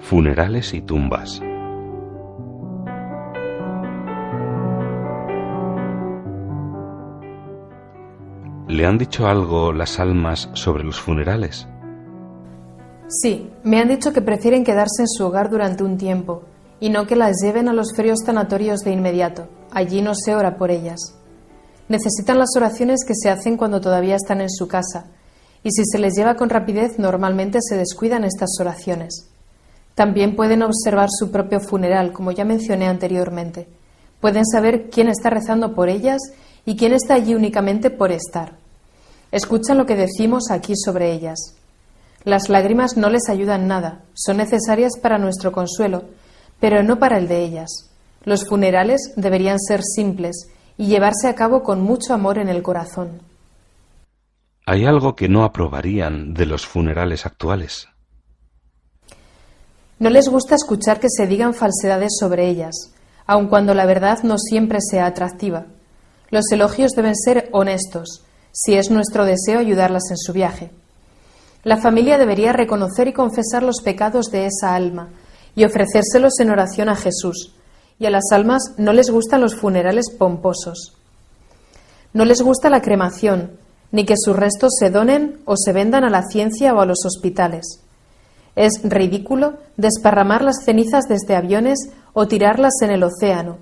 Funerales y tumbas. ¿Le han dicho algo las almas sobre los funerales? Sí, me han dicho que prefieren quedarse en su hogar durante un tiempo y no que las lleven a los fríos tanatorios de inmediato. Allí no se ora por ellas. Necesitan las oraciones que se hacen cuando todavía están en su casa, y si se les lleva con rapidez normalmente se descuidan estas oraciones. También pueden observar su propio funeral, como ya mencioné anteriormente. Pueden saber quién está rezando por ellas y quién está allí únicamente por estar. Escuchan lo que decimos aquí sobre ellas. Las lágrimas no les ayudan nada, son necesarias para nuestro consuelo, pero no para el de ellas. Los funerales deberían ser simples y llevarse a cabo con mucho amor en el corazón. ¿Hay algo que no aprobarían de los funerales actuales? No les gusta escuchar que se digan falsedades sobre ellas, aun cuando la verdad no siempre sea atractiva. Los elogios deben ser honestos, si es nuestro deseo ayudarlas en su viaje. La familia debería reconocer y confesar los pecados de esa alma y ofrecérselos en oración a Jesús, y a las almas no les gustan los funerales pomposos. No les gusta la cremación, ni que sus restos se donen o se vendan a la ciencia o a los hospitales. Es ridículo desparramar las cenizas desde aviones o tirarlas en el océano,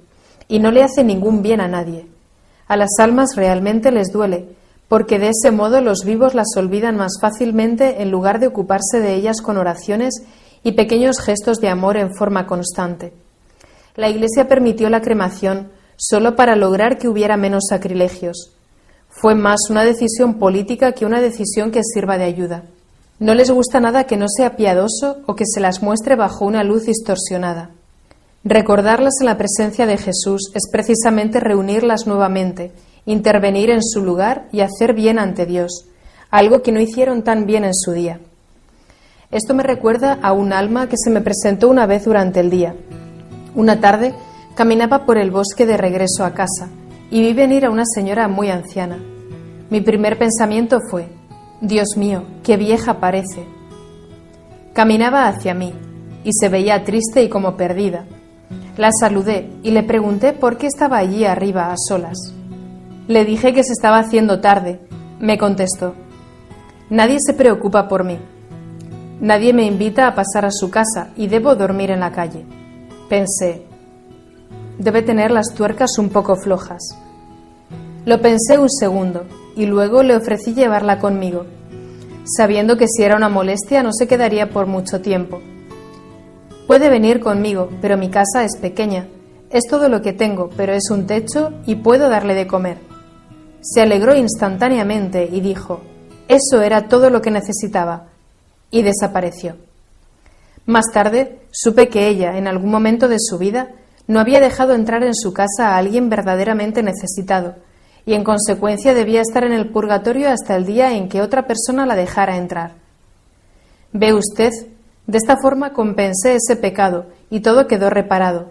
y no le hace ningún bien a nadie. A las almas realmente les duele, porque de ese modo los vivos las olvidan más fácilmente en lugar de ocuparse de ellas con oraciones y pequeños gestos de amor en forma constante. La Iglesia permitió la cremación solo para lograr que hubiera menos sacrilegios. Fue más una decisión política que una decisión que sirva de ayuda. No les gusta nada que no sea piadoso o que se las muestre bajo una luz distorsionada. Recordarlas en la presencia de Jesús es precisamente reunirlas nuevamente, intervenir en su lugar y hacer bien ante Dios, algo que no hicieron tan bien en su día. Esto me recuerda a un alma que se me presentó una vez durante el día. Una tarde caminaba por el bosque de regreso a casa y vi venir a una señora muy anciana. Mi primer pensamiento fue: Dios mío, qué vieja parece. Caminaba hacia mí y se veía triste y como perdida. La saludé y le pregunté por qué estaba allí arriba a solas. Le dije que se estaba haciendo tarde. Me contestó: nadie se preocupa por mí. Nadie me invita a pasar a su casa y debo dormir en la calle. Pensé: debe tener las tuercas un poco flojas. Lo pensé un segundo y luego le ofrecí llevarla conmigo, sabiendo que si era una molestia no se quedaría por mucho tiempo. Puede venir conmigo, pero mi casa es pequeña. Es todo lo que tengo, pero es un techo y puedo darle de comer. Se alegró instantáneamente y dijo: eso era todo lo que necesitaba, y desapareció. Más tarde supe que ella, en algún momento de su vida, no había dejado entrar en su casa a alguien verdaderamente necesitado, y en consecuencia debía estar en el purgatorio hasta el día en que otra persona la dejara entrar. Ve usted, de esta forma compensé ese pecado y todo quedó reparado.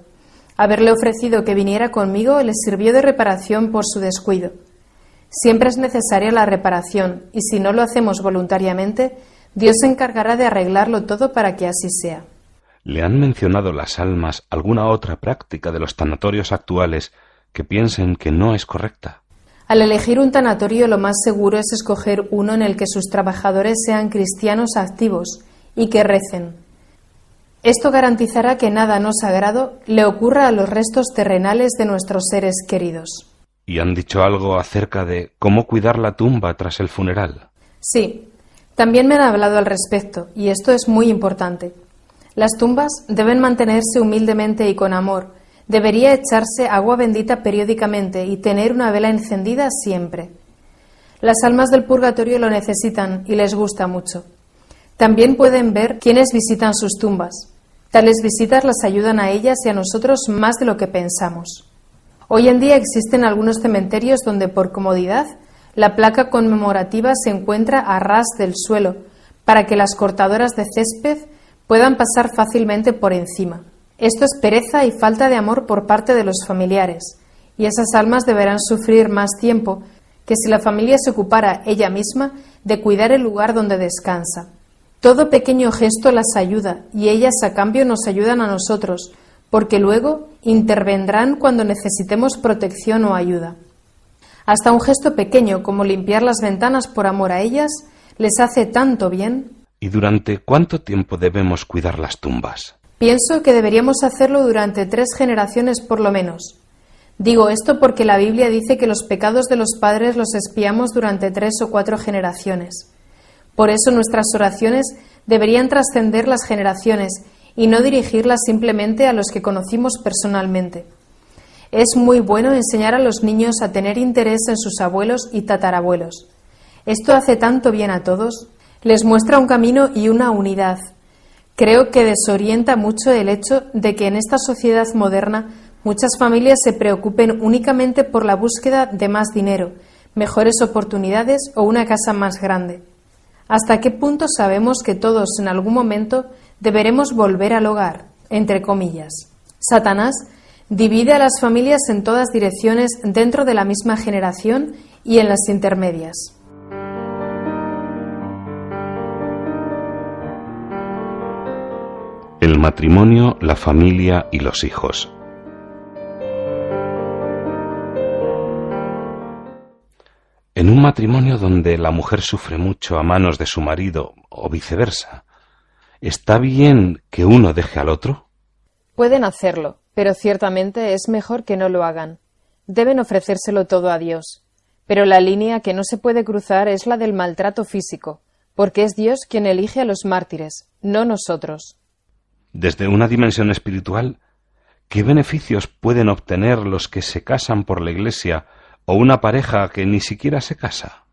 Haberle ofrecido que viniera conmigo le sirvió de reparación por su descuido. Siempre es necesaria la reparación y si no lo hacemos voluntariamente, Dios se encargará de arreglarlo todo para que así sea. ¿Le han mencionado las almas alguna otra práctica de los tanatorios actuales que piensen que no es correcta? Al elegir un tanatorio, lo más seguro es escoger uno en el que sus trabajadores sean cristianos activos y que recen. Esto garantizará que nada no sagrado le ocurra a los restos terrenales de nuestros seres queridos. ¿Y han dicho algo acerca de cómo cuidar la tumba tras el funeral? Sí, también me han hablado al respecto, y esto es muy importante. Las tumbas deben mantenerse humildemente y con amor. Debería echarse agua bendita periódicamente y tener una vela encendida siempre. Las almas del purgatorio lo necesitan y les gusta mucho. También pueden ver quiénes visitan sus tumbas. Tales visitas las ayudan a ellas y a nosotros más de lo que pensamos. Hoy en día existen algunos cementerios donde por comodidad la placa conmemorativa se encuentra a ras del suelo para que las cortadoras de césped puedan pasar fácilmente por encima. Esto es pereza y falta de amor por parte de los familiares, y esas almas deberán sufrir más tiempo que si la familia se ocupara ella misma de cuidar el lugar donde descansa. Todo pequeño gesto las ayuda y ellas a cambio nos ayudan a nosotros, porque luego intervendrán cuando necesitemos protección o ayuda. Hasta un gesto pequeño como limpiar las ventanas por amor a ellas les hace tanto bien. ¿Y durante cuánto tiempo debemos cuidar las tumbas? Pienso que deberíamos hacerlo durante 3 generaciones por lo menos. Digo esto porque la Biblia dice que los pecados de los padres los expiamos durante 3 o 4 generaciones. Por eso nuestras oraciones deberían trascender las generaciones y no dirigirlas simplemente a los que conocimos personalmente. Es muy bueno enseñar a los niños a tener interés en sus abuelos y tatarabuelos. Esto hace tanto bien a todos. Les muestra un camino y una unidad. Creo que desorienta mucho el hecho de que en esta sociedad moderna muchas familias se preocupen únicamente por la búsqueda de más dinero, mejores oportunidades o una casa más grande. ¿Hasta qué punto sabemos que todos en algún momento deberemos volver al hogar? Entre comillas. Satanás divide a las familias en todas direcciones dentro de la misma generación y en las intermedias. El matrimonio, la familia y los hijos. En un matrimonio donde la mujer sufre mucho a manos de su marido o viceversa, ¿está bien que uno deje al otro? Pueden hacerlo, pero ciertamente es mejor que no lo hagan. Deben ofrecérselo todo a Dios. Pero la línea que no se puede cruzar es la del maltrato físico, porque es Dios quien elige a los mártires, no nosotros. Desde una dimensión espiritual, ¿qué beneficios pueden obtener los que se casan por la Iglesia o una pareja que ni siquiera se casa?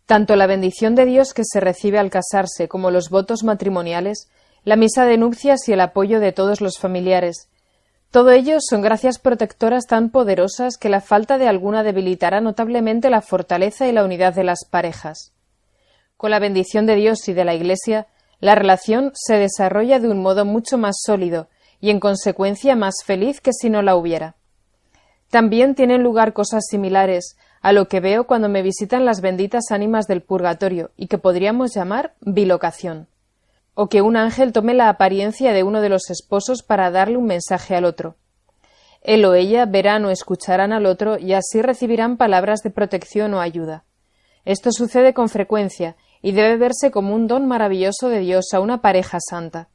Tanto la bendición de Dios que se recibe al casarse como los votos matrimoniales, la misa de nupcias y el apoyo de todos los familiares, todo ello son gracias protectoras tan poderosas que la falta de alguna debilitará notablemente la fortaleza y la unidad de las parejas. Con la bendición de Dios y de la Iglesia, la relación se desarrolla de un modo mucho más sólido y, en consecuencia, más feliz que si no la hubiera. También tienen lugar cosas similares a lo que veo cuando me visitan las benditas ánimas del purgatorio y que podríamos llamar bilocación, o que un ángel tome la apariencia de uno de los esposos para darle un mensaje al otro. Él o ella verán o escucharán al otro y así recibirán palabras de protección o ayuda. Esto sucede con frecuencia y debe verse como un don maravilloso de Dios a una pareja santa.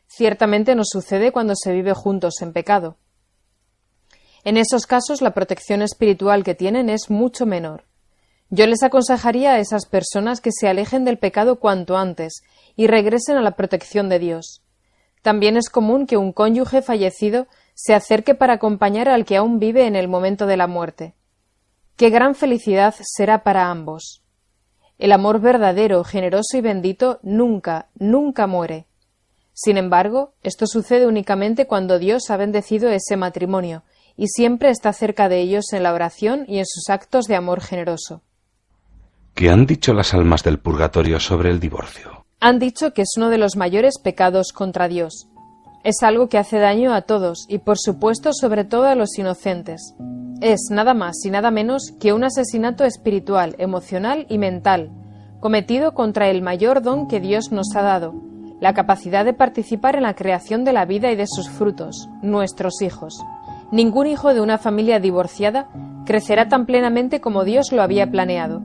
Ciertamente no sucede cuando se vive juntos en pecado. En esos casos la protección espiritual que tienen es mucho menor. Yo les aconsejaría a esas personas que se alejen del pecado cuanto antes y regresen a la protección de Dios. También es común que un cónyuge fallecido se acerque para acompañar al que aún vive en el momento de la muerte. ¡Qué gran felicidad será para ambos! El amor verdadero, generoso y bendito nunca, nunca muere. Sin embargo, esto sucede únicamente cuando Dios ha bendecido ese matrimonio y siempre está cerca de ellos en la oración y en sus actos de amor generoso. ¿Qué han dicho las almas del purgatorio sobre el divorcio? Han dicho que es uno de los mayores pecados contra Dios. Es algo que hace daño a todos y, por supuesto, sobre todo a los inocentes. Es nada más y nada menos que un asesinato espiritual, emocional y mental, cometido contra el mayor don que Dios nos ha dado, la capacidad de participar en la creación de la vida y de sus frutos, nuestros hijos. Ningún hijo de una familia divorciada crecerá tan plenamente como Dios lo había planeado.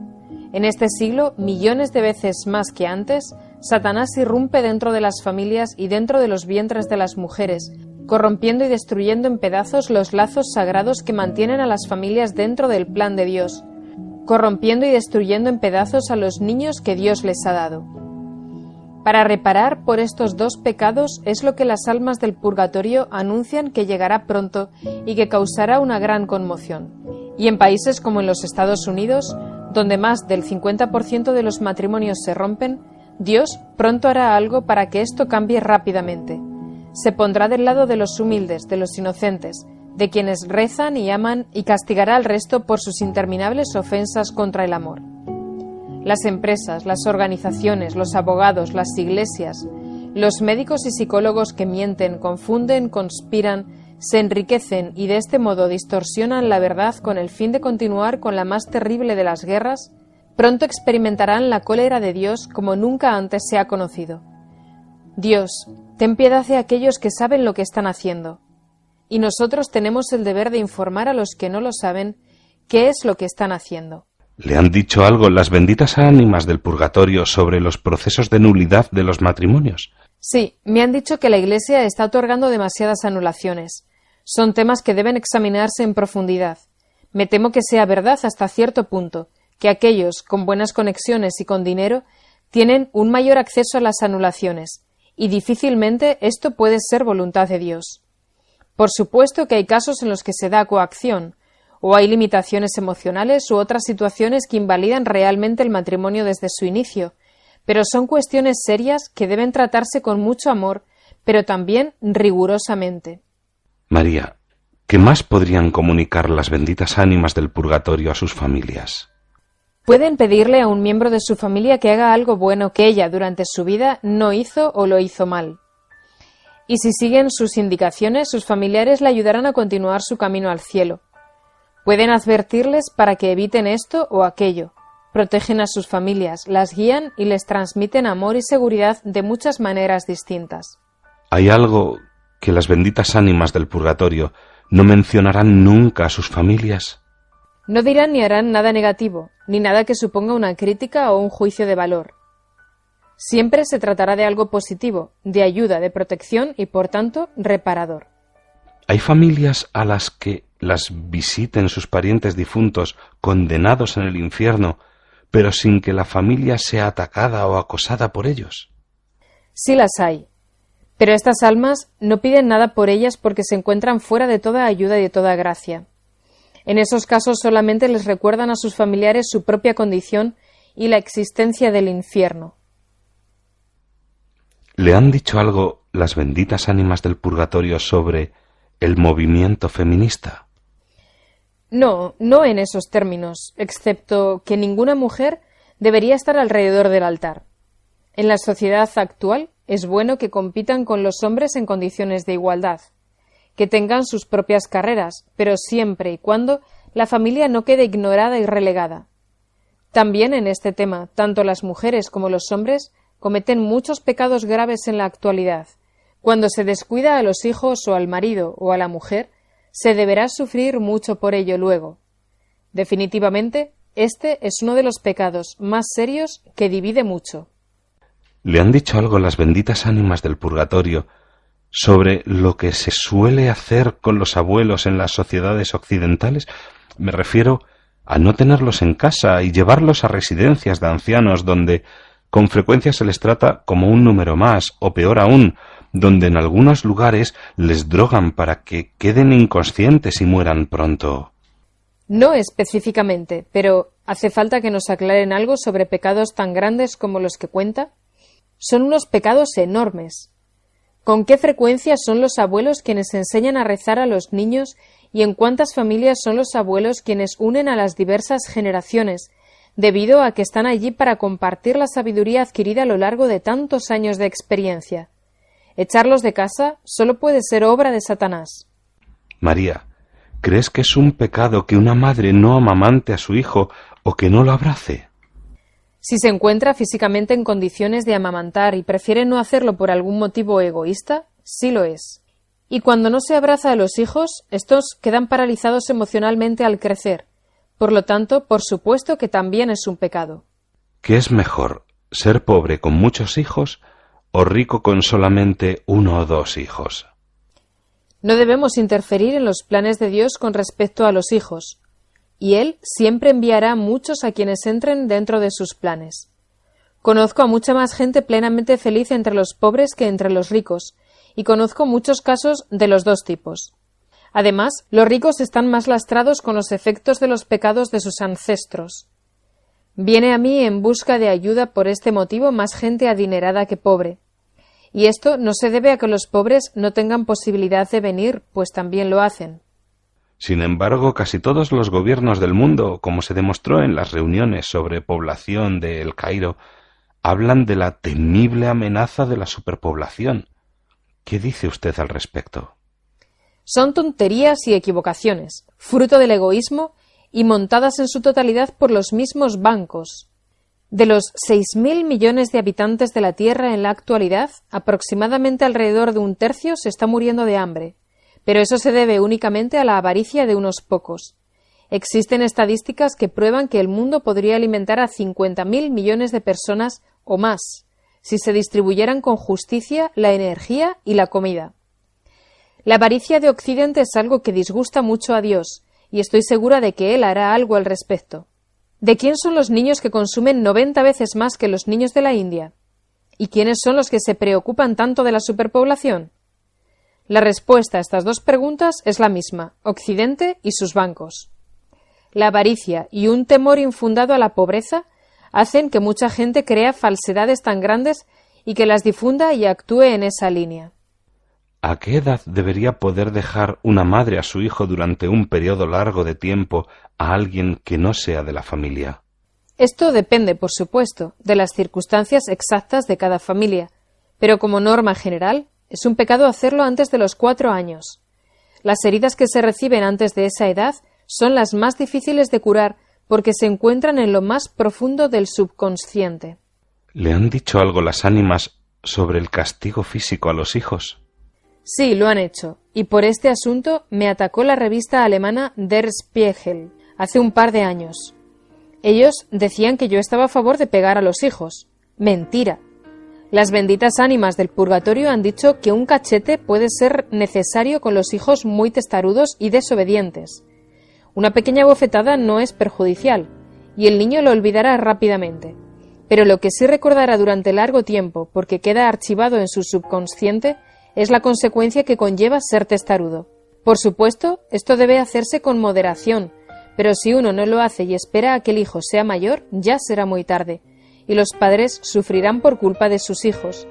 En este siglo, millones de veces más que antes, Satanás irrumpe dentro de las familias y dentro de los vientres de las mujeres, corrompiendo y destruyendo en pedazos los lazos sagrados que mantienen a las familias dentro del plan de Dios, corrompiendo y destruyendo en pedazos a los niños que Dios les ha dado. Para reparar por estos dos pecados es lo que las almas del purgatorio anuncian que llegará pronto y que causará una gran conmoción. Y en países como en los Estados Unidos, donde más del 50% de los matrimonios se rompen, Dios pronto hará algo para que esto cambie rápidamente. Se pondrá del lado de los humildes, de los inocentes, de quienes rezan y aman, y castigará al resto por sus interminables ofensas contra el amor. Las empresas, las organizaciones, los abogados, las iglesias, los médicos y psicólogos que mienten, confunden, conspiran, se enriquecen y de este modo distorsionan la verdad con el fin de continuar con la más terrible de las guerras, pronto experimentarán la cólera de Dios como nunca antes se ha conocido. Dios, ten piedad de aquellos que saben lo que están haciendo. Y nosotros tenemos el deber de informar a los que no lo saben qué es lo que están haciendo. ¿Le han dicho algo las benditas ánimas del purgatorio sobre los procesos de nulidad de los matrimonios? Sí, me han dicho que la Iglesia está otorgando demasiadas anulaciones. Son temas que deben examinarse en profundidad. Me temo que sea verdad hasta cierto punto, que aquellos con buenas conexiones y con dinero tienen un mayor acceso a las anulaciones, y difícilmente esto puede ser voluntad de Dios. Por supuesto que hay casos en los que se da coacción, o hay limitaciones emocionales u otras situaciones que invalidan realmente el matrimonio desde su inicio, pero son cuestiones serias que deben tratarse con mucho amor, pero también rigurosamente. María, ¿qué más podrían comunicar las benditas ánimas del purgatorio a sus familias? Pueden pedirle a un miembro de su familia que haga algo bueno que ella durante su vida no hizo o lo hizo mal. Y si siguen sus indicaciones, sus familiares le ayudarán a continuar su camino al cielo. Pueden advertirles para que eviten esto o aquello. Protegen a sus familias, las guían y les transmiten amor y seguridad de muchas maneras distintas. ¿Hay algo que las benditas ánimas del purgatorio no mencionarán nunca a sus familias? No dirán ni harán nada negativo, ni nada que suponga una crítica o un juicio de valor. Siempre se tratará de algo positivo, de ayuda, de protección y, por tanto, reparador. ¿Hay familias a las que las visiten sus parientes difuntos condenados en el infierno, pero sin que la familia sea atacada o acosada por ellos? Sí las hay, pero estas almas no piden nada por ellas porque se encuentran fuera de toda ayuda y de toda gracia. En esos casos solamente les recuerdan a sus familiares su propia condición y la existencia del infierno. ¿Le han dicho algo las benditas ánimas del purgatorio sobre el movimiento feminista? No en esos términos, excepto que ninguna mujer debería estar alrededor del altar. En la sociedad actual es bueno que compitan con los hombres en condiciones de igualdad, que tengan sus propias carreras, pero siempre y cuando la familia no quede ignorada y relegada. También en este tema, tanto las mujeres como los hombres cometen muchos pecados graves en la actualidad. Cuando se descuida a los hijos o al marido o a la mujer, se deberá sufrir mucho por ello luego. Definitivamente, este es uno de los pecados más serios que divide mucho. ¿Le han dicho algo las benditas ánimas del purgatorio sobre lo que se suele hacer con los abuelos en las sociedades occidentales? Me refiero a no tenerlos en casa y llevarlos a residencias de ancianos donde con frecuencia se les trata como un número más, o peor aún, donde en algunos lugares les drogan para que queden inconscientes y mueran pronto. No específicamente, pero ¿hace falta que nos aclaren algo sobre pecados tan grandes como los que cuenta? Son unos pecados enormes. ¿Con qué frecuencia son los abuelos quienes enseñan a rezar a los niños y en cuántas familias son los abuelos quienes unen a las diversas generaciones, debido a que están allí para compartir la sabiduría adquirida a lo largo de tantos años de experiencia? Echarlos de casa solo puede ser obra de Satanás. María, ¿crees que es un pecado que una madre no amamante a su hijo o que no lo abrace? Si se encuentra físicamente en condiciones de amamantar y prefiere no hacerlo por algún motivo egoísta, sí lo es. Y cuando no se abraza a los hijos, estos quedan paralizados emocionalmente al crecer. Por lo tanto, por supuesto que también es un pecado. ¿Qué es mejor, ser pobre con muchos hijos o rico con solamente 1 o 2 hijos? No debemos interferir en los planes de Dios con respecto a los hijos, y Él siempre enviará muchos a quienes entren dentro de sus planes. Conozco a mucha más gente plenamente feliz entre los pobres que entre los ricos, y conozco muchos casos de los dos tipos. Además, los ricos están más lastrados con los efectos de los pecados de sus ancestros. Viene a mí en busca de ayuda por este motivo más gente adinerada que pobre. Y esto no se debe a que los pobres no tengan posibilidad de venir, pues también lo hacen. Sin embargo, casi todos los gobiernos del mundo, como se demostró en las reuniones sobre población de El Cairo, hablan de la temible amenaza de la superpoblación. ¿Qué dice usted al respecto? Son tonterías y equivocaciones, fruto del egoísmo y montadas en su totalidad por los mismos bancos. De los 6.000 millones de habitantes de la Tierra en la actualidad, aproximadamente alrededor de un tercio se está muriendo de hambre, pero eso se debe únicamente a la avaricia de unos pocos. Existen estadísticas que prueban que el mundo podría alimentar a 50.000 millones de personas o más, si se distribuyeran con justicia la energía y la comida. La avaricia de Occidente es algo que disgusta mucho a Dios, y estoy segura de que Él hará algo al respecto. ¿De quién son los niños que consumen 90 veces más que los niños de la India? ¿Y quiénes son los que se preocupan tanto de la superpoblación? La respuesta a estas dos preguntas es la misma: Occidente y sus bancos. La avaricia y un temor infundado a la pobreza hacen que mucha gente crea falsedades tan grandes y que las difunda y actúe en esa línea. ¿A qué edad debería poder dejar una madre a su hijo durante un periodo largo de tiempo a alguien que no sea de la familia? Esto depende, por supuesto, de las circunstancias exactas de cada familia, pero como norma general, es un pecado hacerlo antes de los 4 años. Las heridas que se reciben antes de esa edad son las más difíciles de curar porque se encuentran en lo más profundo del subconsciente. ¿Le han dicho algo las ánimas sobre el castigo físico a los hijos? Sí, lo han hecho, y por este asunto me atacó la revista alemana Der Spiegel hace un par de años. Ellos decían que yo estaba a favor de pegar a los hijos. Mentira. Las benditas ánimas del purgatorio han dicho que un cachete puede ser necesario con los hijos muy testarudos y desobedientes. Una pequeña bofetada no es perjudicial, y el niño lo olvidará rápidamente. Pero lo que sí recordará durante largo tiempo, porque queda archivado en su subconsciente, es la consecuencia que conlleva ser testarudo. Por supuesto, esto debe hacerse con moderación, pero si uno no lo hace y espera a que el hijo sea mayor, ya será muy tarde, y los padres sufrirán por culpa de sus hijos.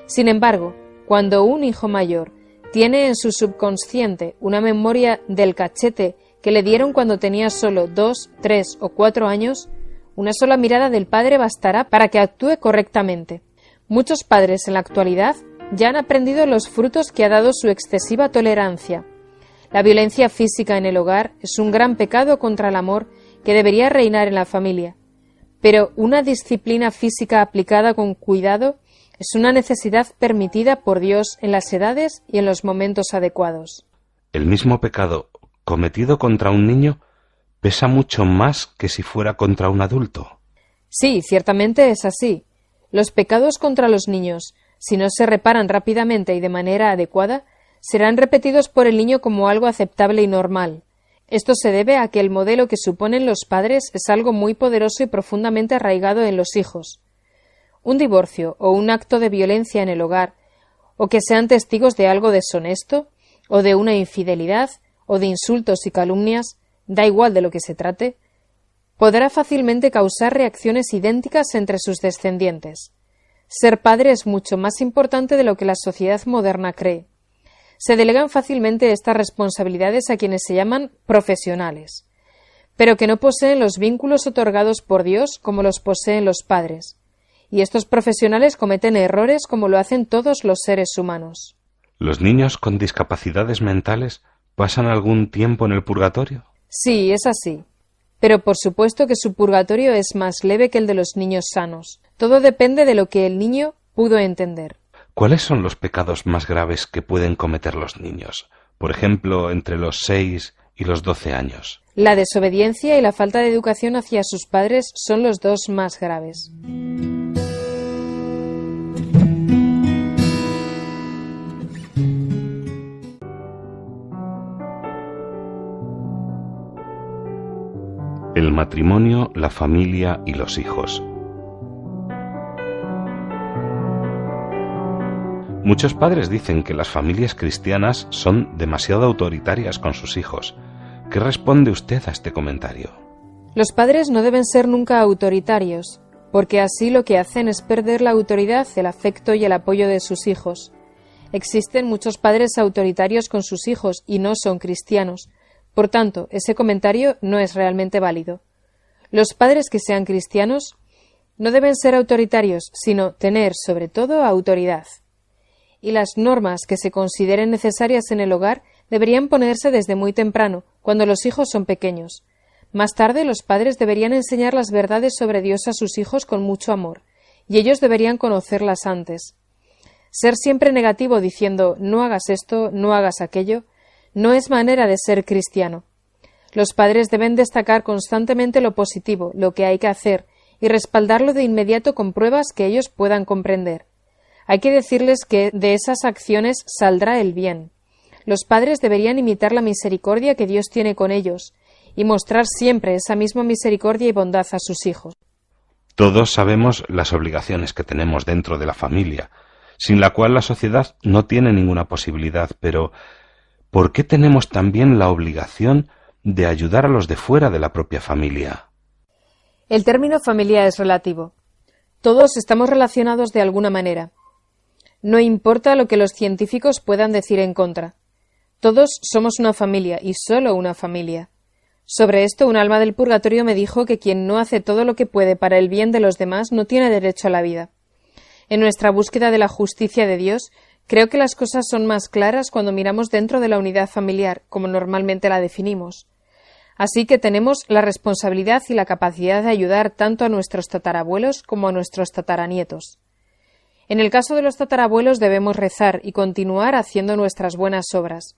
Sin embargo, cuando un hijo mayor tiene en su subconsciente una memoria del cachete que le dieron cuando tenía solo 2, 3 o 4 años, una sola mirada del padre bastará para que actúe correctamente. Muchos padres en la actualidad ya han aprendido los frutos que ha dado su excesiva tolerancia. La violencia física en el hogar es un gran pecado contra el amor que debería reinar en la familia. Pero una disciplina física aplicada con cuidado es una necesidad permitida por Dios en las edades y en los momentos adecuados. El mismo pecado cometido contra un niño pesa mucho más que si fuera contra un adulto. Sí, ciertamente es así. Los pecados contra los niños, si no se reparan rápidamente y de manera adecuada, serán repetidos por el niño como algo aceptable y normal. Esto se debe a que el modelo que suponen los padres es algo muy poderoso y profundamente arraigado en los hijos. Un divorcio o un acto de violencia en el hogar, o que sean testigos de algo deshonesto, o de una infidelidad, o de insultos y calumnias, da igual de lo que se trate, podrá fácilmente causar reacciones idénticas entre sus descendientes. Ser padre es mucho más importante de lo que la sociedad moderna cree. Se delegan fácilmente estas responsabilidades a quienes se llaman profesionales, pero que no poseen los vínculos otorgados por Dios como los poseen los padres. Y estos profesionales cometen errores como lo hacen todos los seres humanos. ¿Los niños con discapacidades mentales pasan algún tiempo en el purgatorio? Sí, es así. Pero por supuesto que su purgatorio es más leve que el de los niños sanos. Todo depende de lo que el niño pudo entender. ¿Cuáles son los pecados más graves que pueden cometer los niños? Por ejemplo, entre los 6 y los 12 años. La desobediencia y la falta de educación hacia sus padres son los dos más graves. El matrimonio, la familia y los hijos. Muchos padres dicen que las familias cristianas son demasiado autoritarias con sus hijos. ¿Qué responde usted a este comentario? Los padres no deben ser nunca autoritarios, porque así lo que hacen es perder la autoridad, el afecto y el apoyo de sus hijos. Existen muchos padres autoritarios con sus hijos y no son cristianos. Por tanto, ese comentario no es realmente válido. Los padres que sean cristianos no deben ser autoritarios, sino tener, sobre todo, autoridad. Y las normas que se consideren necesarias en el hogar deberían ponerse desde muy temprano, cuando los hijos son pequeños. Más tarde, los padres deberían enseñar las verdades sobre Dios a sus hijos con mucho amor, y ellos deberían conocerlas antes. Ser siempre negativo diciendo no hagas esto, no hagas aquello, no es manera de ser cristiano. Los padres deben destacar constantemente lo positivo, lo que hay que hacer, y respaldarlo de inmediato con pruebas que ellos puedan comprender. Hay que decirles que de esas acciones saldrá el bien. Los padres deberían imitar la misericordia que Dios tiene con ellos, y mostrar siempre esa misma misericordia y bondad a sus hijos. Todos sabemos las obligaciones que tenemos dentro de la familia, sin la cual la sociedad no tiene ninguna posibilidad, pero ¿por qué tenemos también la obligación de ayudar a los de fuera de la propia familia? El término familia es relativo. Todos estamos relacionados de alguna manera. No importa lo que los científicos puedan decir en contra. Todos somos una familia y solo una familia. Sobre esto, un alma del purgatorio me dijo que quien no hace todo lo que puede para el bien de los demás no tiene derecho a la vida. En nuestra búsqueda de la justicia de Dios, creo que las cosas son más claras cuando miramos dentro de la unidad familiar, como normalmente la definimos. Así que tenemos la responsabilidad y la capacidad de ayudar tanto a nuestros tatarabuelos como a nuestros tataranietos. En el caso de los tatarabuelos debemos rezar y continuar haciendo nuestras buenas obras.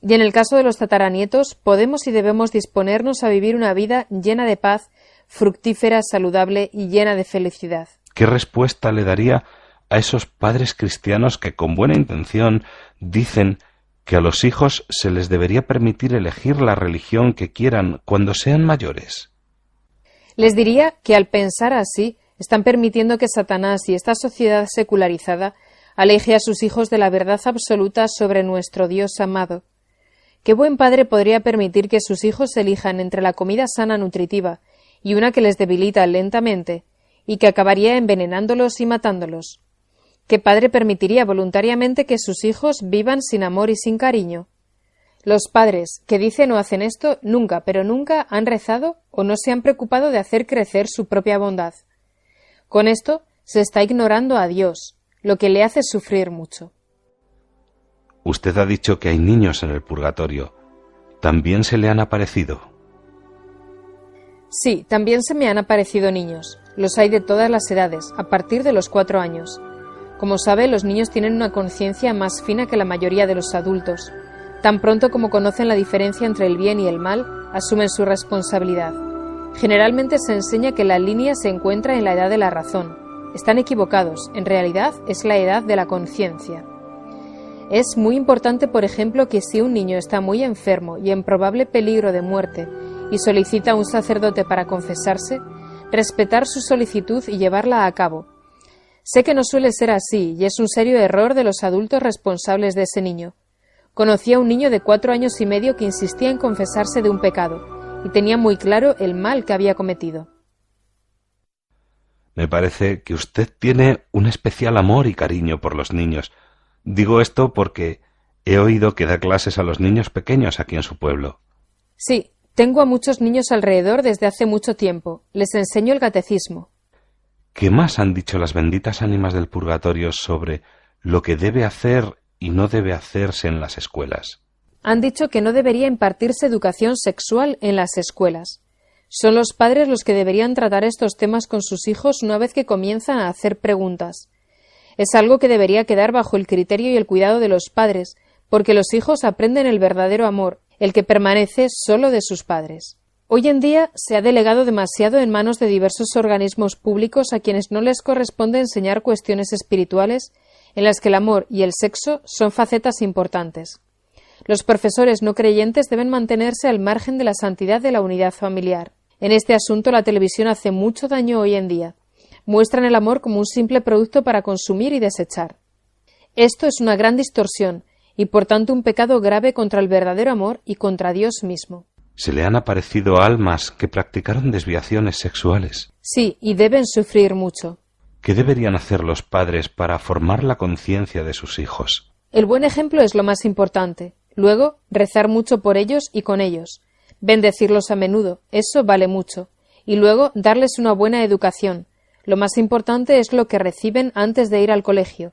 Y en el caso de los tataranietos podemos y debemos disponernos a vivir una vida llena de paz, fructífera, saludable y llena de felicidad. ¿Qué respuesta le daría a esos padres cristianos que con buena intención dicen que a los hijos se les debería permitir elegir la religión que quieran cuando sean mayores? Les diría que al pensar así están permitiendo que Satanás y esta sociedad secularizada aleje a sus hijos de la verdad absoluta sobre nuestro Dios amado. ¿Qué buen padre podría permitir que sus hijos elijan entre la comida sana nutritiva y una que les debilita lentamente y que acabaría envenenándolos y matándolos? ¿Qué padre permitiría voluntariamente que sus hijos vivan sin amor y sin cariño? Los padres que dicen o hacen esto nunca, pero nunca han rezado o no se han preocupado de hacer crecer su propia bondad. Con esto se está ignorando a Dios, lo que le hace sufrir mucho. Usted ha dicho que hay niños en el purgatorio. ¿También se le han aparecido? Sí, también se me han aparecido niños. Los hay de todas las edades, a partir de los 4 años. Como sabe, los niños tienen una conciencia más fina que la mayoría de los adultos. Tan pronto como conocen la diferencia entre el bien y el mal, asumen su responsabilidad. Generalmente se enseña que la línea se encuentra en la edad de la razón. Están equivocados, en realidad es la edad de la conciencia. Es muy importante, por ejemplo, que si un niño está muy enfermo y en probable peligro de muerte y solicita a un sacerdote para confesarse, respetar su solicitud y llevarla a cabo. Sé que no suele ser así y es un serio error de los adultos responsables de ese niño. Conocí a un niño de 4 años y medio que insistía en confesarse de un pecado y tenía muy claro el mal que había cometido. Me parece que usted tiene un especial amor y cariño por los niños. Digo esto porque he oído que da clases a los niños pequeños aquí en su pueblo. Sí, tengo a muchos niños alrededor desde hace mucho tiempo. Les enseño el catecismo. ¿Qué más han dicho las benditas ánimas del purgatorio sobre lo que debe hacer y no debe hacerse en las escuelas? Han dicho que no debería impartirse educación sexual en las escuelas. Son los padres los que deberían tratar estos temas con sus hijos una vez que comienzan a hacer preguntas. Es algo que debería quedar bajo el criterio y el cuidado de los padres, porque los hijos aprenden el verdadero amor, el que permanece solo de sus padres. Hoy en día se ha delegado demasiado en manos de diversos organismos públicos a quienes no les corresponde enseñar cuestiones espirituales en las que el amor y el sexo son facetas importantes. Los profesores no creyentes deben mantenerse al margen de la santidad de la unidad familiar. En este asunto la televisión hace mucho daño hoy en día. Muestran el amor como un simple producto para consumir y desechar. Esto es una gran distorsión y por tanto un pecado grave contra el verdadero amor y contra Dios mismo. ¿Se le han aparecido almas que practicaron desviaciones sexuales? Sí, y deben sufrir mucho. ¿Qué deberían hacer los padres para formar la conciencia de sus hijos? El buen ejemplo es lo más importante. Luego, rezar mucho por ellos y con ellos. Bendecirlos a menudo, eso vale mucho. Y luego, darles una buena educación. Lo más importante es lo que reciben antes de ir al colegio.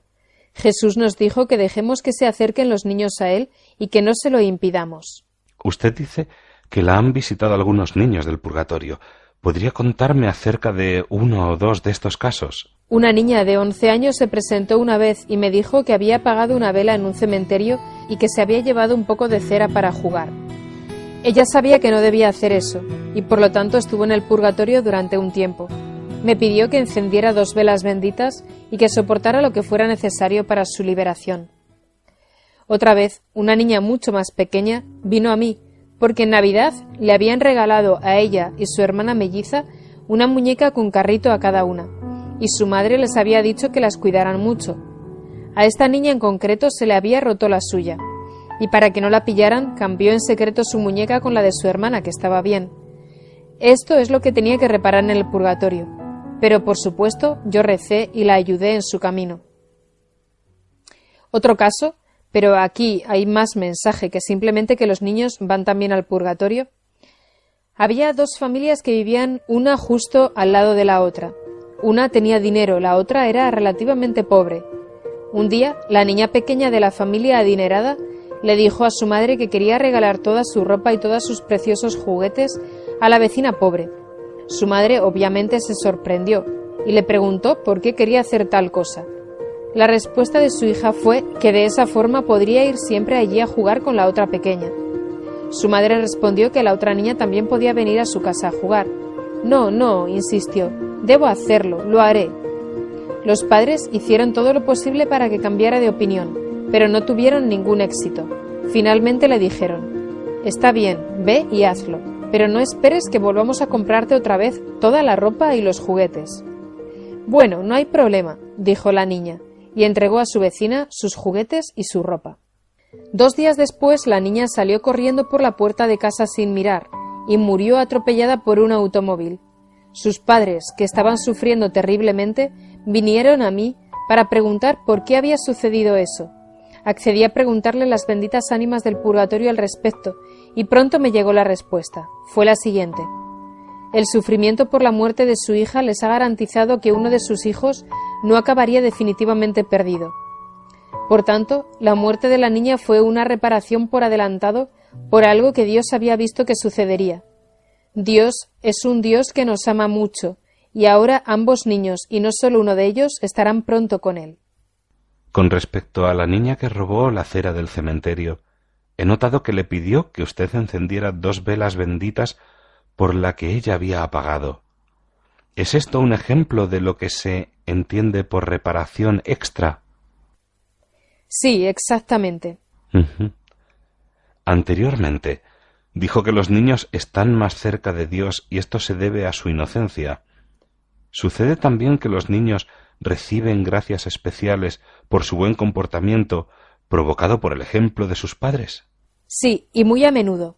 Jesús nos dijo que dejemos que se acerquen los niños a Él y que no se lo impidamos. Usted dice que la han visitado algunos niños del purgatorio. ¿Podría contarme acerca de uno o dos de estos casos? Una niña de 11 años se presentó una vez y me dijo que había apagado una vela en un cementerio y que se había llevado un poco de cera para jugar. Ella sabía que no debía hacer eso, y por lo tanto estuvo en el purgatorio durante un tiempo. Me pidió que encendiera 2 velas benditas y que soportara lo que fuera necesario para su liberación. Otra vez, una niña mucho más pequeña vino a mí, porque en Navidad le habían regalado a ella y su hermana melliza una muñeca con carrito a cada una, y su madre les había dicho que las cuidaran mucho. A esta niña en concreto se le había roto la suya, y para que no la pillaran, cambió en secreto su muñeca con la de su hermana, que estaba bien. Esto es lo que tenía que reparar en el purgatorio, pero por supuesto yo recé y la ayudé en su camino. Otro caso, pero aquí hay más mensaje que simplemente que los niños van también al purgatorio. Había 2 familias que vivían una justo al lado de la otra. Una tenía dinero, la otra era relativamente pobre. Un día, la niña pequeña de la familia adinerada le dijo a su madre que quería regalar toda su ropa y todos sus preciosos juguetes a la vecina pobre. Su madre obviamente se sorprendió y le preguntó por qué quería hacer tal cosa. La respuesta de su hija fue que de esa forma podría ir siempre allí a jugar con la otra pequeña. Su madre respondió que la otra niña también podía venir a su casa a jugar. No, no, insistió, debo hacerlo, lo haré. Los padres hicieron todo lo posible para que cambiara de opinión, pero no tuvieron ningún éxito. Finalmente le dijeron, está bien, ve y hazlo, pero no esperes que volvamos a comprarte otra vez toda la ropa y los juguetes. Bueno, no hay problema, dijo la niña, y entregó a su vecina sus juguetes y su ropa. 2 días después, la niña salió corriendo por la puerta de casa sin mirar y murió atropellada por un automóvil. Sus padres, que estaban sufriendo terriblemente, vinieron a mí para preguntar por qué había sucedido eso. Accedí a preguntarle las benditas ánimas del purgatorio al respecto, y pronto me llegó la respuesta. Fue la siguiente. El sufrimiento por la muerte de su hija les ha garantizado que uno de sus hijos no acabaría definitivamente perdido. Por tanto, la muerte de la niña fue una reparación por adelantado por algo que Dios había visto que sucedería. Dios es un Dios que nos ama mucho, y ahora ambos niños, y no solo uno de ellos, estarán pronto con Él. Con respecto a la niña que robó la cera del cementerio, he notado que le pidió que usted encendiera 2 velas benditas por la que ella había apagado. ¿Es esto un ejemplo de lo que se entiende por reparación extra? Sí, exactamente. Anteriormente, dijo que los niños están más cerca de Dios y esto se debe a su inocencia. ¿Sucede también que los niños reciben gracias especiales por su buen comportamiento provocado por el ejemplo de sus padres? Sí, y muy a menudo.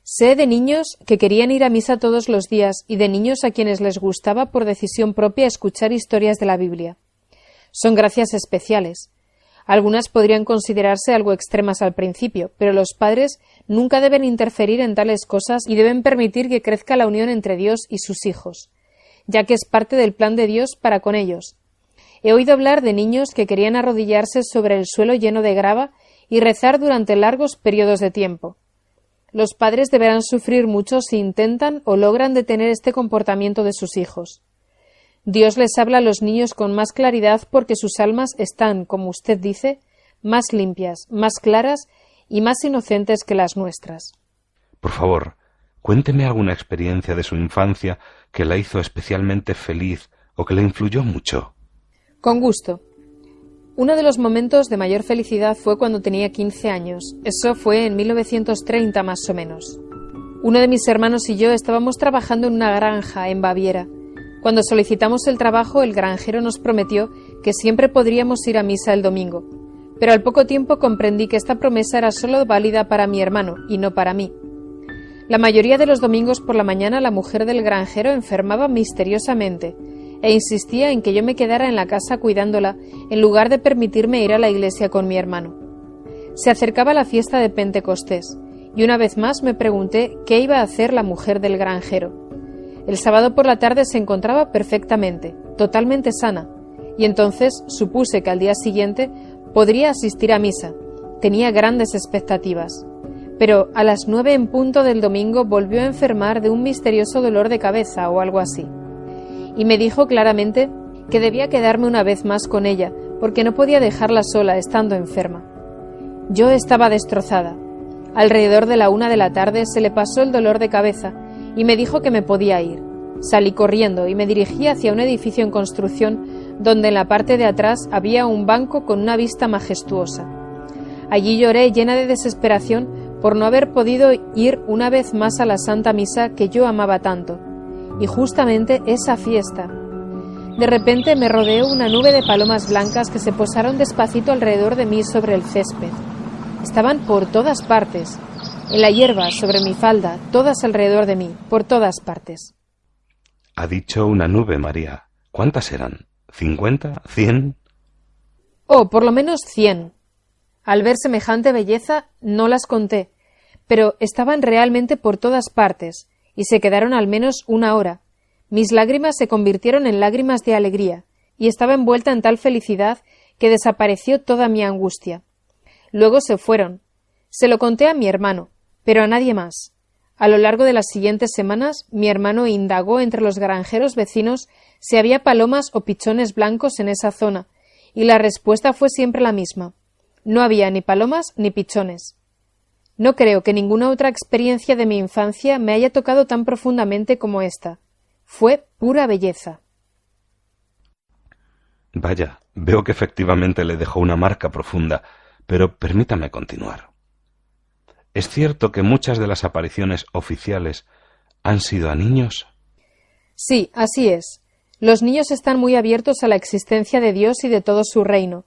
Sé de niños que querían ir a misa todos los días y de niños a quienes les gustaba por decisión propia escuchar historias de la Biblia. Son gracias especiales. Algunas podrían considerarse algo extremas al principio, pero los padres nunca deben interferir en tales cosas y deben permitir que crezca la unión entre Dios y sus hijos, ya que es parte del plan de Dios para con ellos. He oído hablar de niños que querían arrodillarse sobre el suelo lleno de grava y rezar durante largos periodos de tiempo. Los padres deberán sufrir mucho si intentan o logran detener este comportamiento de sus hijos. Dios les habla a los niños con más claridad porque sus almas están, como usted dice, más limpias, más claras y más inocentes que las nuestras. Por favor, cuénteme alguna experiencia de su infancia que la hizo especialmente feliz o que le influyó mucho. Con gusto. Uno de los momentos de mayor felicidad fue cuando tenía 15 años. Eso fue en 1930 más o menos. Uno de mis hermanos y yo estábamos trabajando en una granja en Baviera. Cuando solicitamos el trabajo, el granjero nos prometió que siempre podríamos ir a misa el domingo. Pero al poco tiempo comprendí que esta promesa era solo válida para mi hermano y no para mí. La mayoría de los domingos por la mañana la mujer del granjero enfermaba misteriosamente e insistía en que yo me quedara en la casa cuidándola en lugar de permitirme ir a la iglesia con mi hermano. Se acercaba la fiesta de Pentecostés y una vez más me pregunté qué iba a hacer la mujer del granjero. El sábado por la tarde se encontraba perfectamente, totalmente sana, y entonces supuse que al día siguiente podría asistir a misa. Tenía grandes expectativas. pero a las 9 en punto del domingo volvió a enfermar de un misterioso dolor de cabeza o algo así. Y me dijo claramente que debía quedarme una vez más con ella, porque no podía dejarla sola estando enferma. Yo estaba destrozada. Alrededor de la 1 de la tarde se le pasó el dolor de cabeza y me dijo que me podía ir. Salí corriendo y me dirigí hacia un edificio en construcción donde en la parte de atrás había un banco con una vista majestuosa. Allí lloré llena de desesperación por no haber podido ir una vez más a la Santa Misa que yo amaba tanto, y justamente esa fiesta. De repente me rodeó una nube de palomas blancas que se posaron despacito alrededor de mí sobre el césped. Estaban por todas partes, en la hierba, sobre mi falda, todas alrededor de mí, por todas partes. Ha dicho una nube, María. ¿Cuántas eran? ¿50? ¿100? Oh, por lo menos 100. Al ver semejante belleza, no las conté, pero estaban realmente por todas partes, y se quedaron al menos 1 hora. Mis lágrimas se convirtieron en lágrimas de alegría, y estaba envuelta en tal felicidad que desapareció toda mi angustia. Luego se fueron. Se lo conté a mi hermano, pero a nadie más. A lo largo de las siguientes semanas, mi hermano indagó entre los granjeros vecinos si había palomas o pichones blancos en esa zona, y la respuesta fue siempre la misma. No había ni palomas ni pichones. No creo que ninguna otra experiencia de mi infancia me haya tocado tan profundamente como esta. Fue pura belleza. Vaya, veo que efectivamente le dejó una marca profunda, pero permítame continuar. ¿Es cierto que muchas de las apariciones oficiales han sido a niños? Sí, así es. Los niños están muy abiertos a la existencia de Dios y de todo su reino.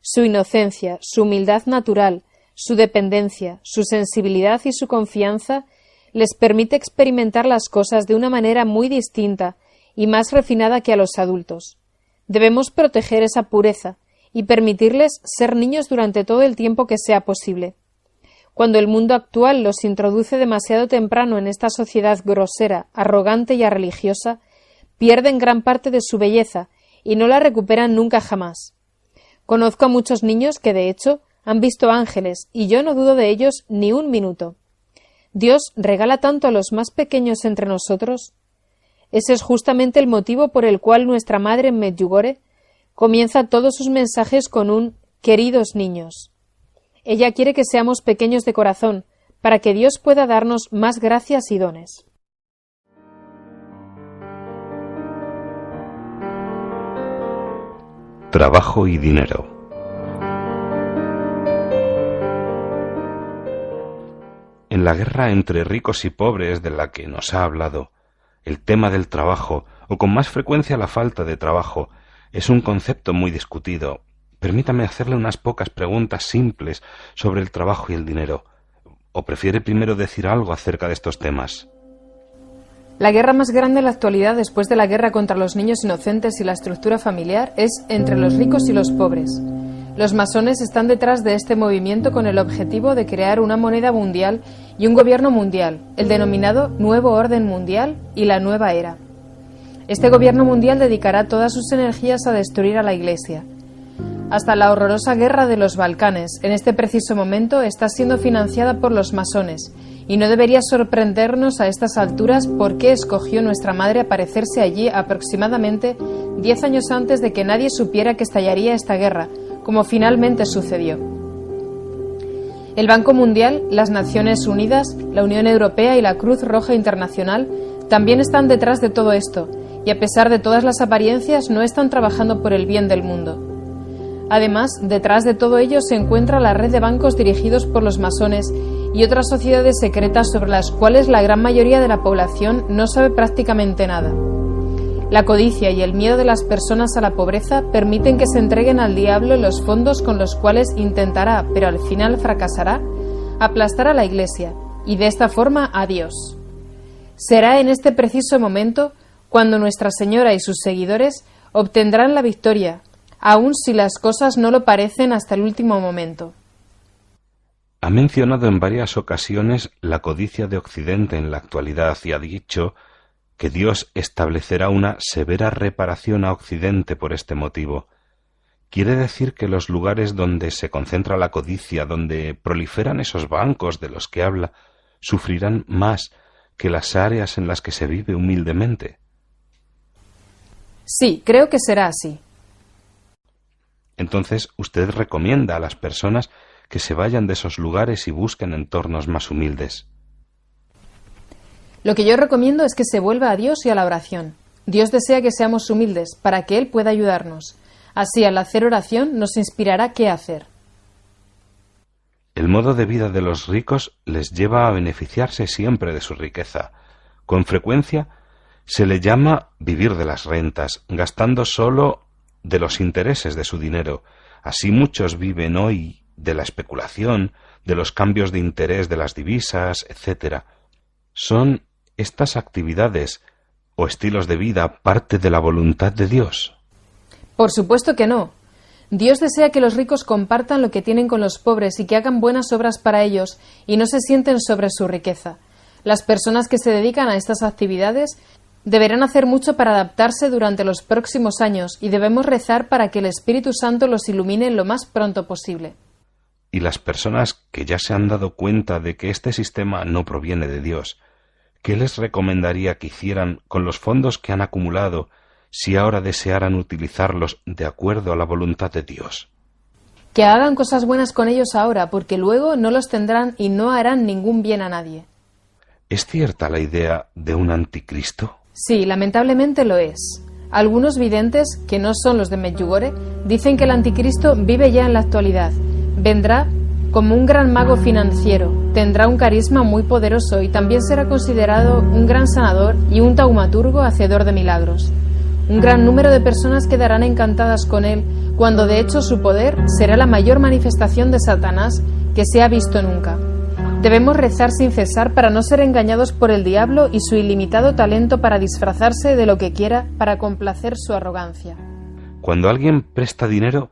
Su inocencia, su humildad natural, su dependencia, su sensibilidad y su confianza les permite experimentar las cosas de una manera muy distinta y más refinada que a los adultos. Debemos proteger esa pureza y permitirles ser niños durante todo el tiempo que sea posible. Cuando el mundo actual los introduce demasiado temprano en esta sociedad grosera, arrogante y religiosa, pierden gran parte de su belleza y no la recuperan nunca jamás. Conozco a muchos niños que, de hecho, han visto ángeles, y yo no dudo de ellos ni un minuto. Dios regala tanto a los más pequeños entre nosotros. Ese es justamente el motivo por el cual nuestra madre en Medjugorje comienza todos sus mensajes con un «queridos niños». Ella quiere que seamos pequeños de corazón, para que Dios pueda darnos más gracias y dones. Trabajo y dinero. En la guerra entre ricos y pobres de la que nos ha hablado, el tema del trabajo, o con más frecuencia la falta de trabajo, es un concepto muy discutido. Permítame hacerle unas pocas preguntas simples sobre el trabajo y el dinero. ¿O prefiere primero decir algo acerca de estos temas? La guerra más grande en la actualidad, después de la guerra contra los niños inocentes y la estructura familiar, es entre los ricos y los pobres. Los masones están detrás de este movimiento con el objetivo de crear una moneda mundial y un gobierno mundial, el denominado Nuevo Orden Mundial y la Nueva Era. Este gobierno mundial dedicará todas sus energías a destruir a la Iglesia. Hasta la horrorosa guerra de los Balcanes, en este preciso momento, está siendo financiada por los masones, y no debería sorprendernos a estas alturas por qué escogió nuestra madre aparecerse allí aproximadamente 10 años antes de que nadie supiera que estallaría esta guerra, como finalmente sucedió. El Banco Mundial, las Naciones Unidas, la Unión Europea y la Cruz Roja Internacional también están detrás de todo esto, y a pesar de todas las apariencias no están trabajando por el bien del mundo. Además, detrás de todo ello se encuentra la red de bancos dirigidos por los masones y otras sociedades secretas sobre las cuales la gran mayoría de la población no sabe prácticamente nada. La codicia y el miedo de las personas a la pobreza permiten que se entreguen al diablo los fondos con los cuales intentará, pero al final fracasará, aplastar a la Iglesia y de esta forma a Dios. Será en este preciso momento cuando Nuestra Señora y sus seguidores obtendrán la victoria, aun si las cosas no lo parecen hasta el último momento. Ha mencionado en varias ocasiones la codicia de Occidente en la actualidad y ha dicho que Dios establecerá una severa reparación a Occidente por este motivo. ¿Quiere decir que los lugares donde se concentra la codicia, donde proliferan esos bancos de los que habla, sufrirán más que las áreas en las que se vive humildemente? Sí, creo que será así. Entonces, usted recomienda a las personas que se vayan de esos lugares y busquen entornos más humildes. Lo que yo recomiendo es que se vuelva a Dios y a la oración. Dios desea que seamos humildes para que Él pueda ayudarnos. Así, al hacer oración, nos inspirará qué hacer. El modo de vida de los ricos les lleva a beneficiarse siempre de su riqueza. Con frecuencia se le llama vivir de las rentas, gastando solo de los intereses de su dinero. Así muchos viven hoy de la especulación, de los cambios de interés de las divisas, etc. ¿Son estas actividades o estilos de vida parte de la voluntad de Dios? Por supuesto que no. Dios desea que los ricos compartan lo que tienen con los pobres y que hagan buenas obras para ellos y no se sienten sobre su riqueza. Las personas que se dedican a estas actividades deberán hacer mucho para adaptarse durante los próximos años y debemos rezar para que el Espíritu Santo los ilumine lo más pronto posible. Y las personas que ya se han dado cuenta de que este sistema no proviene de Dios, ¿qué les recomendaría que hicieran con los fondos que han acumulado si ahora desearan utilizarlos de acuerdo a la voluntad de Dios? Que hagan cosas buenas con ellos ahora, porque luego no los tendrán y no harán ningún bien a nadie. ¿Es cierta la idea de un anticristo? Sí, lamentablemente lo es. Algunos videntes, que no son los de Medjugorje, dicen que el anticristo vive ya en la actualidad. Vendrá como un gran mago financiero, tendrá un carisma muy poderoso y también será considerado un gran sanador y un taumaturgo hacedor de milagros. Un gran número de personas quedarán encantadas con él, cuando de hecho su poder será la mayor manifestación de Satanás que se ha visto nunca. Debemos rezar sin cesar para no ser engañados por el diablo y su ilimitado talento para disfrazarse de lo que quiera para complacer su arrogancia. Cuando alguien presta dinero,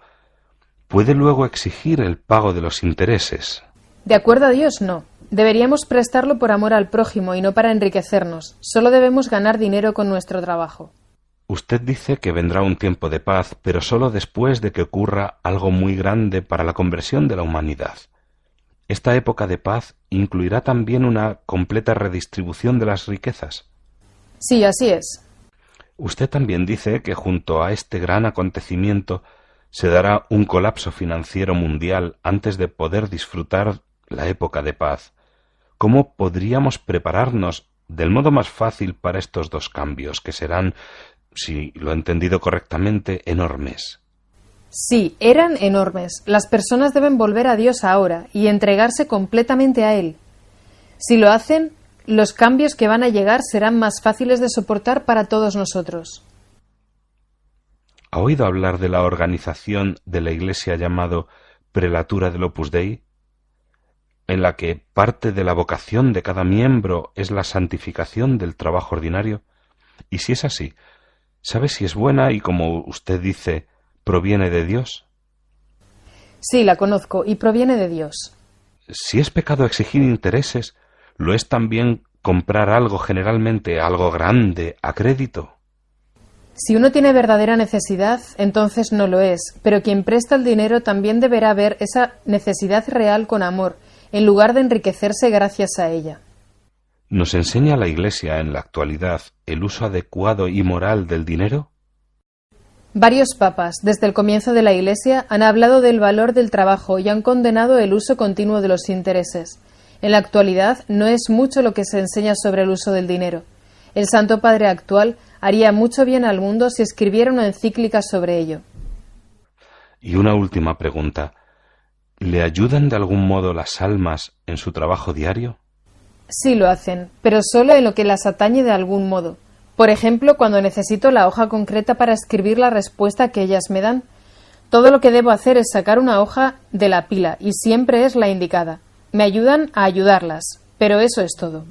¿puede luego exigir el pago de los intereses? De acuerdo a Dios, no. Deberíamos prestarlo por amor al prójimo y no para enriquecernos. Solo debemos ganar dinero con nuestro trabajo. Usted dice que vendrá un tiempo de paz, pero solo después de que ocurra algo muy grande para la conversión de la humanidad. ¿Esta época de paz incluirá también una completa redistribución de las riquezas? Sí, así es. Usted también dice que junto a este gran acontecimiento se dará un colapso financiero mundial antes de poder disfrutar la época de paz. ¿Cómo podríamos prepararnos del modo más fácil para estos dos cambios, que serán, si lo he entendido correctamente, enormes? Sí, eran enormes. Las personas deben volver a Dios ahora y entregarse completamente a Él. Si lo hacen, los cambios que van a llegar serán más fáciles de soportar para todos nosotros. ¿Ha oído hablar de la organización de la Iglesia llamado Prelatura del Opus Dei, en la que parte de la vocación de cada miembro es la santificación del trabajo ordinario? Y si es así, ¿sabe si es buena y, como usted dice, proviene de Dios? Sí, la conozco y proviene de Dios. Si es pecado exigir intereses, ¿lo es también comprar algo, generalmente algo grande, a crédito? Si uno tiene verdadera necesidad, entonces no lo es, pero quien presta el dinero también deberá ver esa necesidad real con amor, en lugar de enriquecerse gracias a ella. ¿Nos enseña la Iglesia en la actualidad el uso adecuado y moral del dinero? Varios papas, desde el comienzo de la Iglesia, han hablado del valor del trabajo y han condenado el uso continuo de los intereses. En la actualidad no es mucho lo que se enseña sobre el uso del dinero. El Santo Padre actual haría mucho bien al mundo si escribiera una encíclica sobre ello. Y una última pregunta. ¿Le ayudan de algún modo las almas en su trabajo diario? Sí lo hacen, pero solo en lo que las atañe de algún modo. Por ejemplo, cuando necesito la hoja concreta para escribir la respuesta que ellas me dan. Todo lo que debo hacer es sacar una hoja de la pila y siempre es la indicada. Me ayudan a ayudarlas, pero eso es todo.